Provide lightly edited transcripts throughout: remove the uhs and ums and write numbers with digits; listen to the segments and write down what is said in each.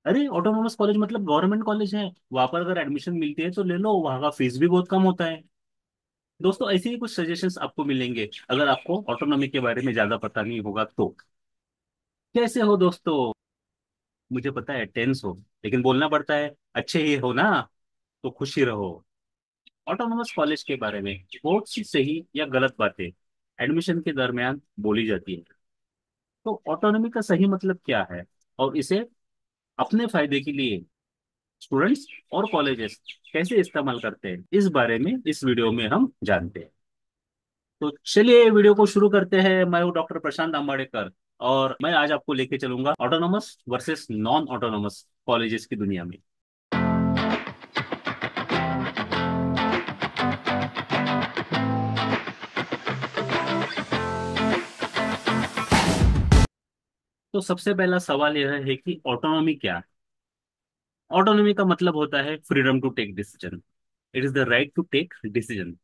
अरे autonomous college मतलब government college है, वहां पर अगर एडमिशन मिलती है तो ले लो, वहां का फीस भी बहुत कम होता है। दोस्तों ऐसे ही कुछ सजेशंस आपको मिलेंगे अगर आपको ऑटोनॉमी के बारे में ज्यादा पता नहीं होगा तो। कैसे हो दोस्तों? मुझे पता है टेंस हो, लेकिन बोलना पड़ता है, अच्छे ही हो ना? तो खुश ही रहो। ऑटोनोमस कॉलेज के बारे में बहुत सी सही या गलत बातें एडमिशन के दरमियान बोली जाती है। तो ऑटोनॉमी का सही मतलब क्या है, और इसे अपने फायदे के लिए स्टूडेंट्स और कॉलेजेस कैसे इस्तेमाल करते हैं, इस बारे में इस वीडियो में हम जानते हैं। तो चलिए वीडियो को शुरू करते हैं। मैं हूँ डॉक्टर प्रशांत आंबेडकर, और मैं आज आपको लेके चलूंगा autonomous versus non autonomous colleges की दुनिया में। तो सबसे पहला सवाल यह है कि ऑटोनॉमी क्या है। ऑटोनॉमी का मतलब होता है freedom to take decision. It is the right to take decision.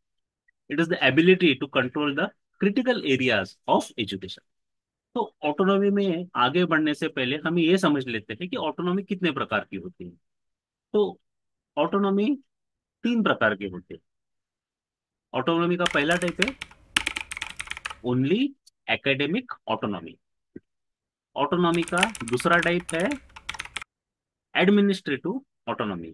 It is the ability to control the critical areas of education. तो ऑटोनॉमी में आगे बढ़ने से पहले हम ये समझ लेते हैं कि ऑटोनॉमी कितने प्रकार की होती है। तो ऑटोनॉमी तीन प्रकार के होते हैं। ऑटोनॉमी का पहला टाइप है ओनली एकेडमिक ऑटोनॉमी। ऑटोनॉमी का दूसरा टाइप है एडमिनिस्ट्रेटिव ऑटोनॉमी।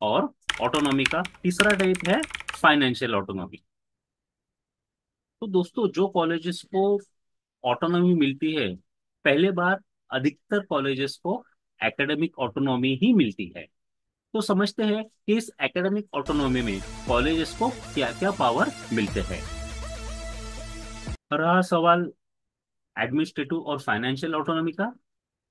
और ऑटोनॉमी का तीसरा टाइप है फाइनेंशियल ऑटोनॉमी। तो दोस्तों जो कॉलेजेस को ऑटोनॉमी मिलती है, पहले बार अधिकतर कॉलेजेस को एकेडमिक ऑटोनॉमी ही मिलती है। तो समझते हैं कि इस एकेडमिक ऑटोनॉमी में कॉलेजेस को क्या क्या पावर मिलते हैं। रहा सवाल एडमिनिस्ट्रेटिव और फाइनेंशियल ऑटोनॉमी का,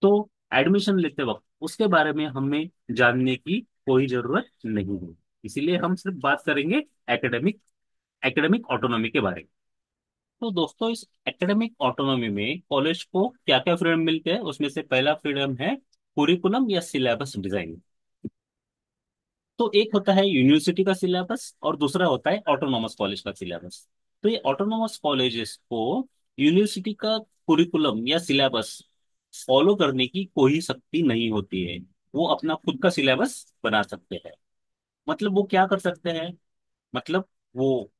तो एडमिशन लेते वक्त उसके बारे में हमें जानने की कोई जरूरत नहीं है। इसीलिए हम सिर्फ बात करेंगे एकेडमिक एकेडमिक ऑटोनॉमी के बारे में। तो दोस्तों इस एकेडमिक ऑटोनॉमी में कॉलेज को क्या क्या फ्रीडम मिलते हैं, उसमें से पहला फ्रीडम है कुरिकुलम या सिलेबस डिजाइन। तो एक होता है यूनिवर्सिटी का सिलेबस और दूसरा होता है ऑटोनॉमस कॉलेज का सिलेबस। तो ये ऑटोनॉमस कॉलेजेस को यूनिवर्सिटी का कुरिकुलम या सिलेबस फॉलो करने की कोई शक्ति नहीं होती है। वो अपना खुद का सिलेबस बना सकते हैं। मतलब वो क्या कर सकते हैं, मतलब वो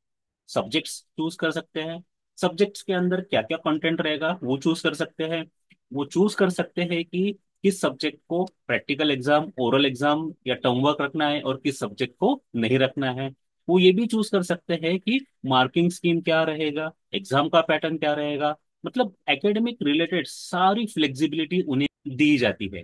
सब्जेक्ट्स चूज कर सकते हैं। सब्जेक्ट्स के अंदर क्या क्या कंटेंट रहेगा वो चूज कर सकते हैं। वो चूज कर सकते हैं कि किस सब्जेक्ट को प्रैक्टिकल एग्जाम, ओरल एग्जाम या टर्म वर्क रखना है और किस सब्जेक्ट को नहीं रखना है। वो ये भी चूज कर सकते हैं कि मार्किंग स्कीम क्या रहेगा, एग्जाम का पैटर्न क्या रहेगा। मतलब एकेडमिक रिलेटेड सारी फ्लेक्सिबिलिटी उन्हें दी जाती है।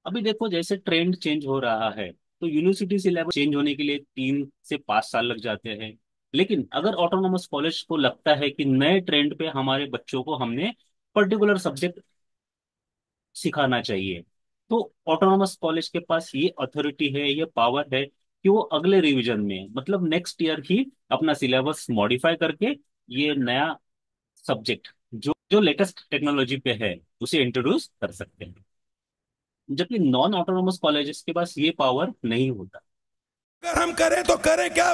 अभी देखो जैसे ट्रेंड चेंज हो रहा है, तो यूनिवर्सिटी सिलेबस चेंज होने के लिए 3 से 5 साल लग जाते हैं। लेकिन अगर ऑटोनोमस कॉलेज को लगता है कि नए ट्रेंड पे हमारे बच्चों को हमने पर्टिकुलर सब्जेक्ट सिखाना चाहिए, तो ऑटोनोमस कॉलेज के पास ये अथॉरिटी है, ये पावर है कि वो अगले रिवीजन में मतलब नेक्स्ट ईयर ही अपना सिलेबस मॉडिफाई करके ये नया सब्जेक्ट जो जो लेटेस्ट टेक्नोलॉजी पे है उसे इंट्रोड्यूस कर सकते हैं। जबकि नॉन ऑटोनोमस कॉलेजेस के पास ये पावर नहीं होता। अगर हम करें तो करें क्या।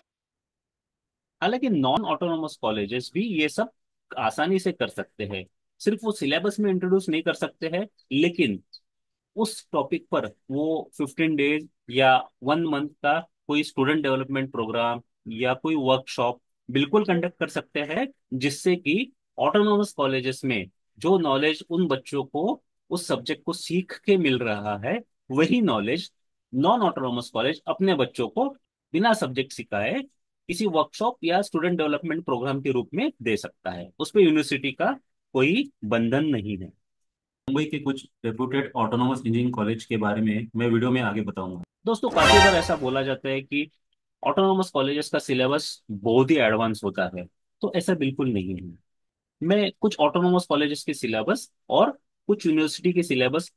हालांकि नॉन ऑटोनोमस कॉलेजेस भी ये सब आसानी से कर सकते हैं। सिर्फ वो सिलेबस में इंट्रोड्यूस नहीं कर सकते हैं, लेकिन उस टॉपिक पर वो 15 डेज या 1 मंथ का कोई स्टूडेंट डेवलपमेंट प्रोग्राम या कोई वर्कशॉप बिल्कुल कंडक्ट कर सकते हैं, जिससे कि ऑटोनोमस कॉलेजेस में जो नॉलेज उन बच्चों को उस सब्जेक्ट को सीख के मिल रहा है, वही नॉलेज नॉन ऑटोनोमस कॉलेज अपने बच्चों को बिना सब्जेक्ट सिखाए किसी वर्कशॉप या स्टूडेंट डेवलपमेंट प्रोग्राम के रूप में दे सकता है। उस पर यूनिवर्सिटी का कोई बंधन नहीं है। मुंबई के कुछ रेप्यूटेड ऑटोनोमस इंजीनियरिंग कॉलेज के बारे में मैं वीडियो में आगे बताऊंगा। दोस्तों काफी बार ऐसा बोला जाता है कि ऑटोनोमस कॉलेजेस का सिलेबस बहुत ही एडवांस होता है। तो ऐसा बिल्कुल नहीं है। मैं कुछ ऑटोनोमस कॉलेजेस के सिलेबस और कुछ यूनिवर्सिटी के सिलेबस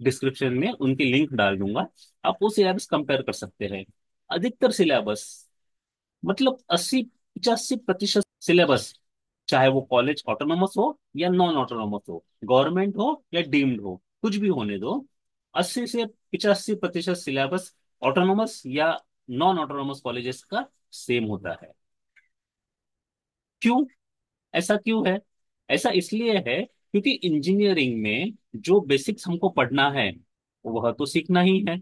डिस्क्रिप्शन में उनकी लिंक डाल दूंगा। आप वो सिलेबस कंपेयर कर सकते हैं। अधिकतर सिलेबस मतलब 80-85% सिलेबस, चाहे वो कॉलेज ऑटोनोमस हो या नॉन ऑटोनोमस हो, गवर्नमेंट हो या डीम्ड हो, कुछ भी होने दो, 80 से 85% सिलेबस ऑटोनोमस या नॉन ऑटोनोमस कॉलेजेस का सेम होता है। क्यों? ऐसा क्यों है? ऐसा इसलिए है क्योंकि इंजीनियरिंग में जो बेसिक्स हमको पढ़ना है वह तो सीखना ही है।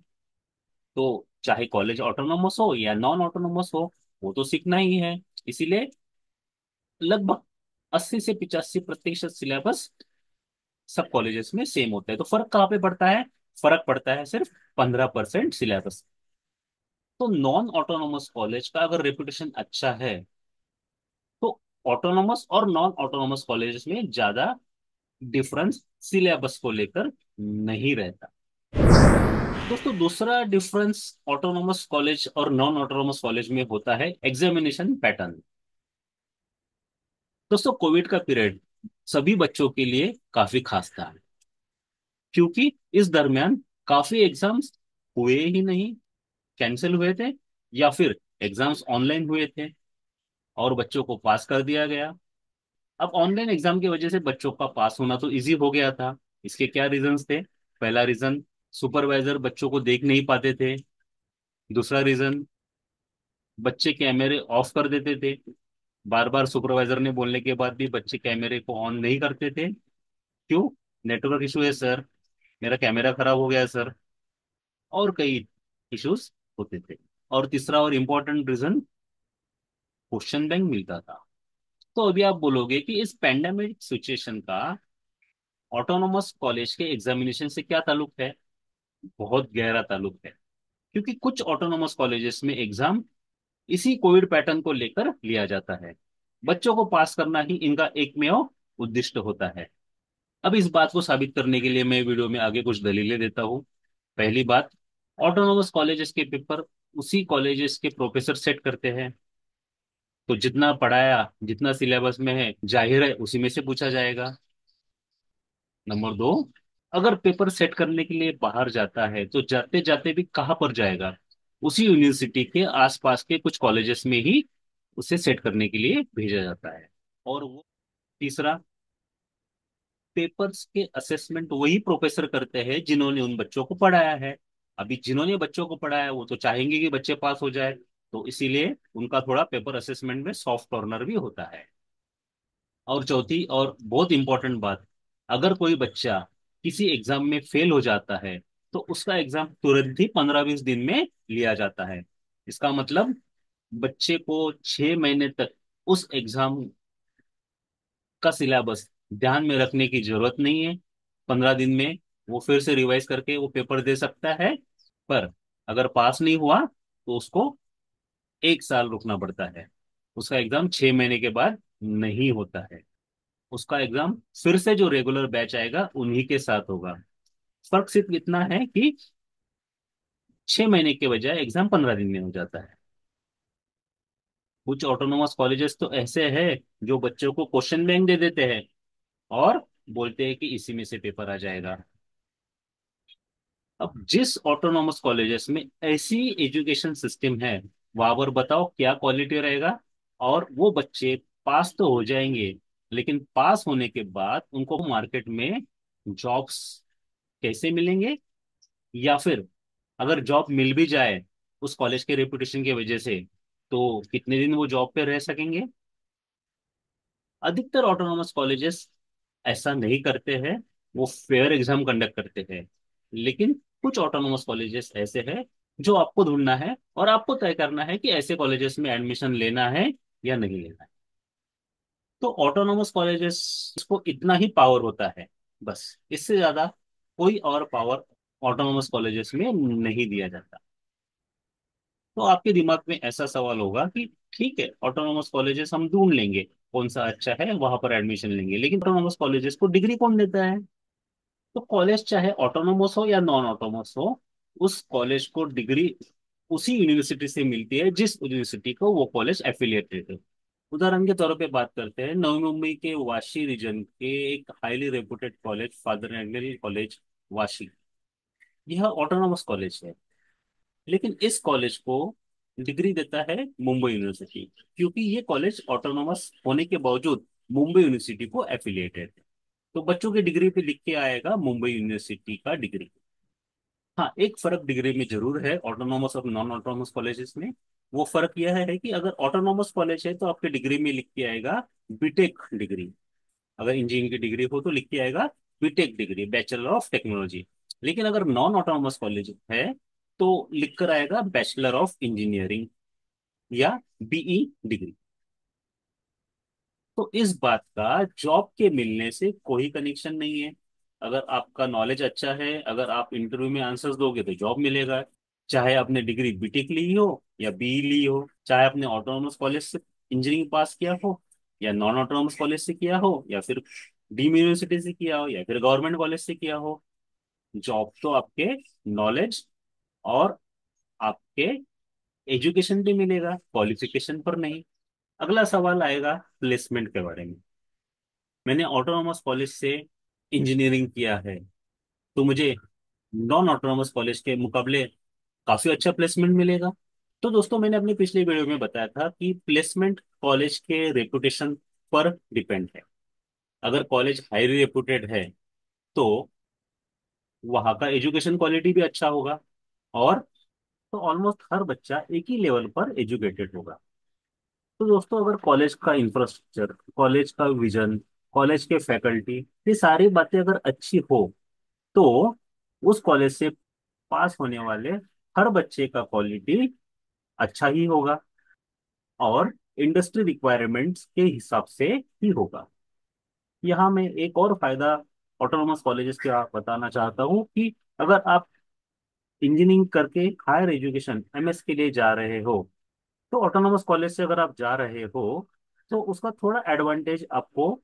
तो चाहे कॉलेज ऑटोनोमस हो या नॉन ऑटोनोमस हो, वो तो सीखना ही है। इसीलिए लगभग 80 से 85% सिलेबस सब कॉलेजेस में सेम होता है। तो फर्क कहाँ पे पड़ता है? फर्क पड़ता है सिर्फ 15% सिलेबस। तो नॉन ऑटोनोमस कॉलेज का अगर रेपुटेशन अच्छा है, तो ऑटोनोमस और नॉन ऑटोनोमस कॉलेजेस में ज्यादा डिफरेंस सिलेबस को लेकर नहीं रहता। दोस्तों, दूसरा डिफरेंस ऑटोनोमस कॉलेज और नॉन ऑटोनोमस कॉलेज में होता है एग्जामिनेशन पैटर्न। दोस्तों, कोविड का पीरियड सभी बच्चों के लिए काफी खास था, क्योंकि इस दरमियान काफी एग्जाम्स हुए ही नहीं, कैंसिल हुए थे, या फिर एग्जाम्स ऑनलाइन हुए थे और बच्चों को पास कर दिया गया। अब ऑनलाइन एग्जाम की वजह से बच्चों का पास होना तो इजी हो गया था। इसके क्या रीजंस थे? पहला रीजन, सुपरवाइजर बच्चों को देख नहीं पाते थे। दूसरा रीजन, बच्चे कैमरे ऑफ कर देते थे। बार बार सुपरवाइजर ने बोलने के बाद भी बच्चे कैमरे को ऑन नहीं करते थे। क्यों? नेटवर्क इशू है सर, मेरा कैमरा खराब हो गया है सर, और कई इश्यूज होते थे। और तीसरा और इम्पोर्टेंट रीजन, क्वेश्चन बैंक मिलता था। तो अभी आप बोलोगे कि इस पेंडेमिक सिचुएशन का ऑटोनोमस कॉलेज के एग्जामिनेशन से क्या ताल्लुक है? बहुत गहरा ताल्लुक है। क्योंकि कुछ ऑटोनोमस कॉलेजेस में एग्जाम इसी कोविड पैटर्न को लेकर लिया जाता है। बच्चों को पास करना ही इनका एकमेव उद्देश्य होता है। अब इस बात को साबित करने के लिए मैं वीडियो में आगे कुछ दलीलें देता हूँ। पहली बात, ऑटोनोमस कॉलेजेस के पेपर उसी कॉलेजेस के प्रोफेसर सेट करते हैं। तो जितना पढ़ाया, जितना सिलेबस में है, जाहिर है उसी में से पूछा जाएगा। नंबर दो, अगर पेपर सेट करने के लिए बाहर जाता है तो जाते जाते भी कहाँ पर जाएगा? उसी यूनिवर्सिटी के आसपास के कुछ कॉलेजेस में ही उसे सेट करने के लिए भेजा जाता है। और वो तीसरा, पेपर्स के असेसमेंट वही प्रोफेसर करते हैं जिन्होंने उन बच्चों को पढ़ाया है। अभी जिन्होंने बच्चों को पढ़ाया है वो तो चाहेंगे कि बच्चे पास हो जाए, तो इसीलिए उनका थोड़ा पेपर असेसमेंट में सॉफ्ट कॉर्नर भी होता है। और चौथी और बहुत इंपॉर्टेंट बात, अगर कोई बच्चा किसी एग्जाम में फेल हो जाता है तो उसका एग्जाम तुरंत ही 15-20 दिन में लिया जाता है। इसका मतलब बच्चे को 6 महीने तक उस एग्जाम का सिलेबस ध्यान में रखने की जरूरत नहीं है। 15 दिन में वो फिर से रिवाइज करके वो पेपर दे सकता है। पर अगर पास नहीं हुआ तो उसको 1 साल रुकना पड़ता है। उसका एग्जाम 6 महीने के बाद नहीं होता है। उसका एग्जाम फिर से जो रेगुलर बैच आएगा उन्हीं के साथ होगा। फर्क सिर्फ इतना है कि 6 महीने के बजाय एग्जाम 15 दिन में हो जाता है। कुछ ऑटोनोमस कॉलेजेस तो ऐसे हैं जो बच्चों को क्वेश्चन बैंक दे देते हैं और बोलते हैं कि इसी में से पेपर आ जाएगा। अब जिस ऑटोनोमस कॉलेजेस में ऐसी एजुकेशन सिस्टम है, वहां पर बताओ क्या क्वालिटी रहेगा? और वो बच्चे पास तो हो जाएंगे, लेकिन पास होने के बाद उनको मार्केट में जॉब्स कैसे मिलेंगे? या फिर अगर जॉब मिल भी जाए उस कॉलेज के रेपुटेशन की वजह से, तो कितने दिन वो जॉब पे रह सकेंगे? अधिकतर ऑटोनोमस कॉलेजेस ऐसा नहीं करते हैं, वो फेयर एग्जाम कंडक्ट करते हैं। लेकिन कुछ ऑटोनोमस कॉलेजेस ऐसे हैं जो आपको ढूंढना है और आपको तय करना है कि ऐसे कॉलेजेस में एडमिशन लेना है या नहीं लेना है। तो ऑटोनोमस कॉलेजेस को इतना ही पावर होता है, बस। इससे ज्यादा कोई और पावर ऑटोनोमस कॉलेजेस में नहीं दिया जाता। तो आपके दिमाग में ऐसा सवाल होगा कि ठीक है, ऑटोनोमस कॉलेजेस हम ढूंढ लेंगे, कौन सा अच्छा है वहां पर एडमिशन लेंगे, लेकिन ऑटोनोमस कॉलेजेस को डिग्री कौन देता है? तो कॉलेज चाहे ऑटोनोमस हो या नॉन ऑटोनोमस हो, उस कॉलेज को डिग्री उसी यूनिवर्सिटी से मिलती है जिस यूनिवर्सिटी को वो कॉलेज एफिलिएटेड है। उदाहरण के तौर पे बात करते हैं, नवी मुंबई के वाशी रीजन के एक highly reputed college, father angle college Vashi. यह ऑटोनोमस कॉलेज है, लेकिन इस कॉलेज को डिग्री देता है मुंबई यूनिवर्सिटी, क्योंकि ये कॉलेज ऑटोनोमस होने के बावजूद मुंबई यूनिवर्सिटी को एफिलिएटेड है। तो बच्चों की डिग्री पे लिख के आएगा मुंबई यूनिवर्सिटी का डिग्री। हाँ, एक फर्क डिग्री में जरूर है ऑटोनोमस और नॉन ऑटोनोमस कॉलेजेस में। वो फर्क यह है कि अगर ऑटोनोमस कॉलेज है तो आपके डिग्री में लिख के आएगा बीटेक डिग्री। अगर इंजीनियरिंग की डिग्री हो तो लिख के आएगा BTech degree, bachelor of technology. लेकिन अगर नॉन ऑटोनॉमस कॉलेज है तो लिख कर आएगा बैचलर ऑफ इंजीनियरिंग या बीई डिग्री। तो इस बात का जॉब के मिलने से कोई कनेक्शन नहीं है। अगर आपका नॉलेज अच्छा है, अगर आप इंटरव्यू में आंसर्स दोगे तो जॉब मिलेगा। चाहे आपने डिग्री बीटेक ली हो या बीई ली हो, चाहे आपने ऑटोनॉमस कॉलेज से इंजीनियरिंग पास किया हो या नॉन ऑटोनॉमस कॉलेज से किया हो या फिर डीम यूनिवर्सिटी से किया हो या फिर गवर्नमेंट कॉलेज से किया हो, जॉब तो आपके नॉलेज और आपके एजुकेशन पे मिलेगा, क्वालिफिकेशन पर नहीं। अगला सवाल आएगा प्लेसमेंट के बारे में। मैंने ऑटोनॉमस कॉलेज से इंजीनियरिंग किया है, तो मुझे नॉन ऑटोनॉमस कॉलेज के मुकाबले काफी अच्छा प्लेसमेंट मिलेगा। तो दोस्तों, मैंने अपने पिछले वीडियो में बताया था कि प्लेसमेंट कॉलेज के रेपुटेशन पर डिपेंड है। अगर कॉलेज हाईली रेपुटेड है तो वहाँ का एजुकेशन क्वालिटी भी अच्छा होगा, और तो ऑलमोस्ट हर बच्चा एक ही लेवल पर एजुकेटेड होगा। तो दोस्तों, अगर कॉलेज का इंफ्रास्ट्रक्चर, कॉलेज का विजन, कॉलेज के फैकल्टी, ये सारी बातें अगर अच्छी हो तो उस कॉलेज से पास होने वाले हर बच्चे का क्वालिटी अच्छा ही होगा और इंडस्ट्री रिक्वायरमेंट्स के हिसाब से ही होगा। यहाँ मैं एक और फायदा ऑटोनोमस कॉलेजेस का बताना चाहता हूँ कि अगर आप इंजीनियरिंग करके हायर एजुकेशन एमएस के लिए जा रहे हो, तो ऑटोनोमस कॉलेज से अगर आप जा रहे हो तो उसका थोड़ा एडवांटेज आपको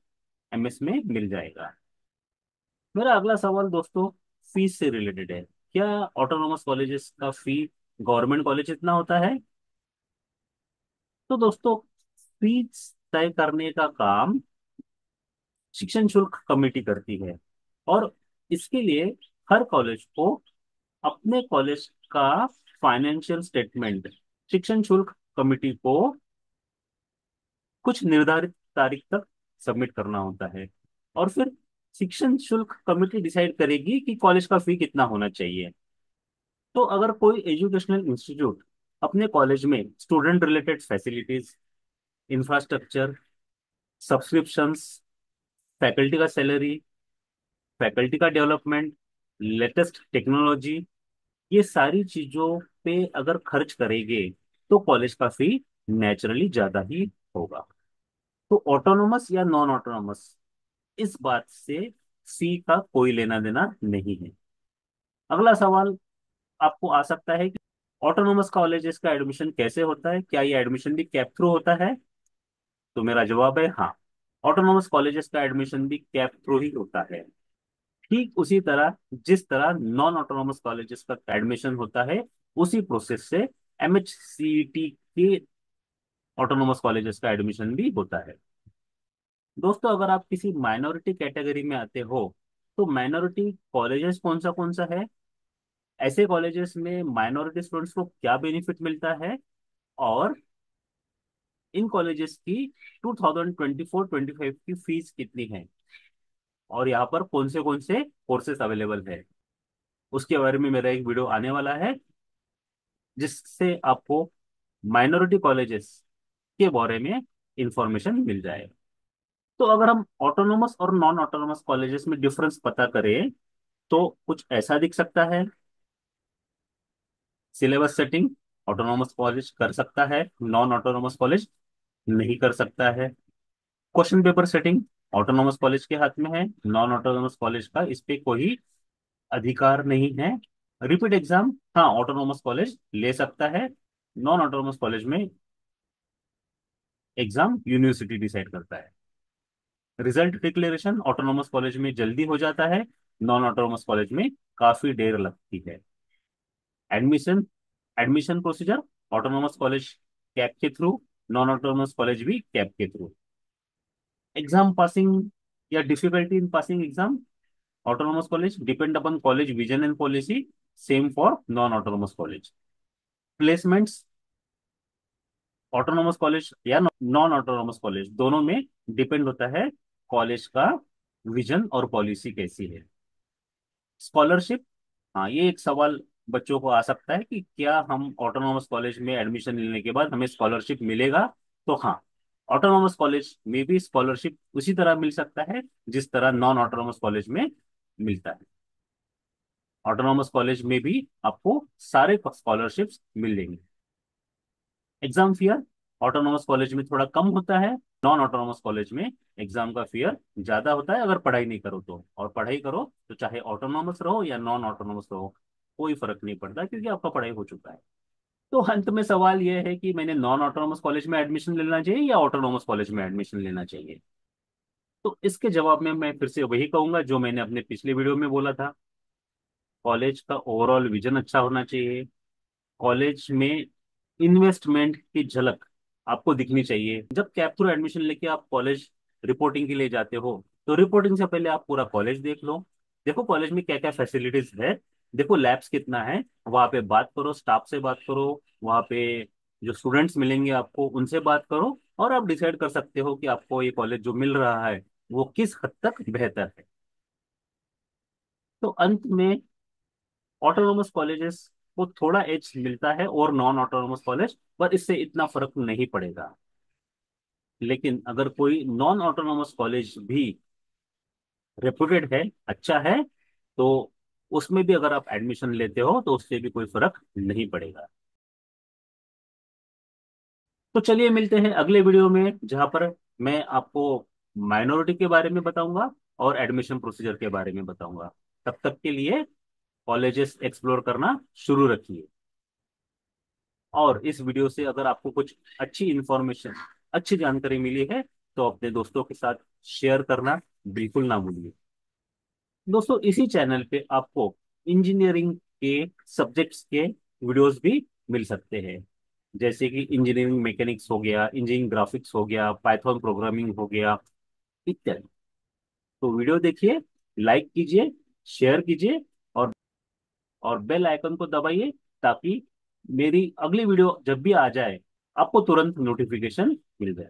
एमएस में मिल जाएगा। मेरा अगला सवाल दोस्तों फीस से रिलेटेड है। क्या ऑटोनोमस कॉलेजेस का फी गवर्नमेंट कॉलेज इतना होता है? तो दोस्तों, फीस तय करने का काम शिक्षण शुल्क कमेटी करती है, और इसके लिए हर कॉलेज को अपने कॉलेज का फाइनेंशियल स्टेटमेंट शिक्षण शुल्क कमेटी को कुछ निर्धारित तारीख तक सबमिट करना होता है, और फिर शिक्षण शुल्क कमेटी डिसाइड करेगी कि कॉलेज का फी कितना होना चाहिए। तो अगर कोई एजुकेशनल इंस्टीट्यूट अपने कॉलेज में student related facilities, infrastructure, subscriptions, faculty का सैलरी, फैकल्टी का डेवलपमेंट, लेटेस्ट टेक्नोलॉजी, ये सारी चीजों पे अगर खर्च करेंगे तो कॉलेज का फी नेचुरली ज्यादा ही होगा। तो ऑटोनोमस या नॉन ऑटोनोमस, इस बात से फी का कोई लेना देना नहीं है। अगला सवाल आपको आ सकता है कि ऑटोनोमस कॉलेजेस का एडमिशन कैसे होता है, क्या ये एडमिशन भी कैप थ्रू होता है? तो मेरा जवाब है हाँ, ऑटोनोमस कॉलेजेस का एडमिशन भी कैप थ्रू ही होता है। ठीक उसी तरह जिस तरह नॉन ऑटोनोमस कॉलेजेस का एडमिशन होता है, उसी प्रोसेस से एमएचसीईटी के ऑटोनोमस कॉलेजेस का एडमिशन भी होता है। दोस्तों, अगर आप किसी माइनॉरिटी कैटेगरी में आते हो तो माइनॉरिटी कॉलेजेस कौन सा है, ऐसे कॉलेजेस में माइनॉरिटी स्टूडेंट्स को क्या बेनिफिट मिलता है, और इन कॉलेजेस की 2024-25 की फीस कितनी है, और यहाँ पर कौन से कोर्सेज अवेलेबल है, उसके बारे में मेरा एक वीडियो आने वाला है, जिससे आपको माइनॉरिटी कॉलेजेस के बारे में इंफॉर्मेशन मिल जाएगा। तो अगर हम ऑटोनोमस और नॉन ऑटोनोमस कॉलेजेस में डिफरेंस पता करें तो कुछ ऐसा दिख सकता है। सिलेबस सेटिंग ऑटोनोमस कॉलेज कर सकता है, नॉन ऑटोनोमस कॉलेज नहीं कर सकता है। Question paper setting autonomous college के हाथ में है, नॉन ऑटोनोमस कॉलेज का इस पे कोई अधिकार नहीं है। रिपीट एग्जाम हाँ ऑटोनोमस कॉलेज ले सकता है, नॉन ऑटोनोमस कॉलेज में एग्जाम यूनिवर्सिटी डिसाइड करता है। रिजल्ट डिक्लेरेशन ऑटोनोमस कॉलेज में जल्दी हो जाता है, नॉन ऑटोनोमस कॉलेज में काफी देर लगती है। Admission admission procedure autonomous college cap के थ्रू, नॉन ऑटोनोमस कॉलेज भी कैप के थ्रू। एग्जाम पासिंग या difficulty in passing exam autonomous college depend upon college vision and policy, same for non autonomous college. Placements autonomous college या non autonomous college दोनों में depend होता है college का vision और पॉलिसी कैसी है। स्कॉलरशिप, हाँ ये एक सवाल बच्चों को आ सकता है कि क्या हम ऑटोनोमस कॉलेज में एडमिशन लेने के बाद हमें स्कॉलरशिप मिलेगा? तो हाँ, ऑटोनोमस कॉलेज में भी स्कॉलरशिप उसी तरह मिल सकता है जिस तरह नॉन ऑटोनोमस कॉलेज में मिलता है। ऑटोनॉमस कॉलेज में भी आपको सारे स्कॉलरशिप्स मिल जाएंगे। एग्जाम फियर ऑटोनॉमस कॉलेज में थोड़ा कम होता है, नॉन ऑटोनॉमस कॉलेज में एग्जाम का फियर ज्यादा होता है, अगर पढ़ाई नहीं करो तो। और पढ़ाई करो तो चाहे ऑटोनॉमस रहो या नॉन ऑटोनॉमस रहो, कोई फर्क नहीं पड़ता, क्योंकि आपका पढ़ाई हो चुका है। तो अंत में सवाल यह है कि मैंने नॉन ऑटोनॉमस कॉलेज में एडमिशन लेना चाहिए या ऑटोनॉमस कॉलेज में एडमिशन लेना चाहिए। तो इसके जवाब में मैं फिर से वही कहूंगा जो मैंने अपने पिछले वीडियो में बोला था। कॉलेज का ओवरऑल विजन अच्छा होना चाहिए। कॉलेज में इन्वेस्टमेंट की झलक आपको दिखनी चाहिए। जब कैप थ्रू एडमिशन लेके आप कॉलेज रिपोर्टिंग के लिए जाते हो, तो रिपोर्टिंग से पहले आप पूरा कॉलेज देख लो। देखो कॉलेज में क्या क्या फैसिलिटीज है, देखो लैब्स कितना है, वहाँ पे बात करो, स्टाफ से बात करो, वहाँ पे जो स्टूडेंट्स मिलेंगे आपको उनसे बात करो, और आप डिसाइड कर सकते हो कि आपको ये कॉलेज जो मिल रहा है वो किस हद तक बेहतर है। तो अंत में ऑटोनोमस कॉलेजेस को थोड़ा एज मिलता है और नॉन ऑटोनोमस कॉलेज पर, इससे इतना फर्क नहीं पड़ेगा। लेकिन अगर कोई नॉन ऑटोनोमस कॉलेज भी रेपुटेड है, अच्छा है, तो उसमें भी अगर आप एडमिशन लेते हो तो उससे भी कोई फर्क नहीं पड़ेगा। तो चलिए मिलते हैं अगले वीडियो में, जहां पर मैं आपको माइनॉरिटी के बारे में बताऊंगा और एडमिशन प्रोसीजर के बारे में बताऊंगा। तब तक के लिए कॉलेजेस एक्सप्लोर करना शुरू रखिए। और इस वीडियो से अगर आपको कुछ अच्छी इंफॉर्मेशन, अच्छी जानकारी मिली है, तो अपने दोस्तों के साथ शेयर करना बिल्कुल ना भूलिए। दोस्तों इसी चैनल पे आपको इंजीनियरिंग के सब्जेक्ट्स के वीडियोस भी मिल सकते हैं, जैसे कि इंजीनियरिंग मैकेनिक्स हो गया, इंजीनियरिंग ग्राफिक्स हो गया, पाइथन प्रोग्रामिंग हो गया, इत्यादि। तो वीडियो देखिए, लाइक कीजिए, शेयर कीजिए, और बेल आइकन को दबाइए, ताकि मेरी अगली वीडियो जब भी आ जाए आपको तुरंत नोटिफिकेशन मिल जाए।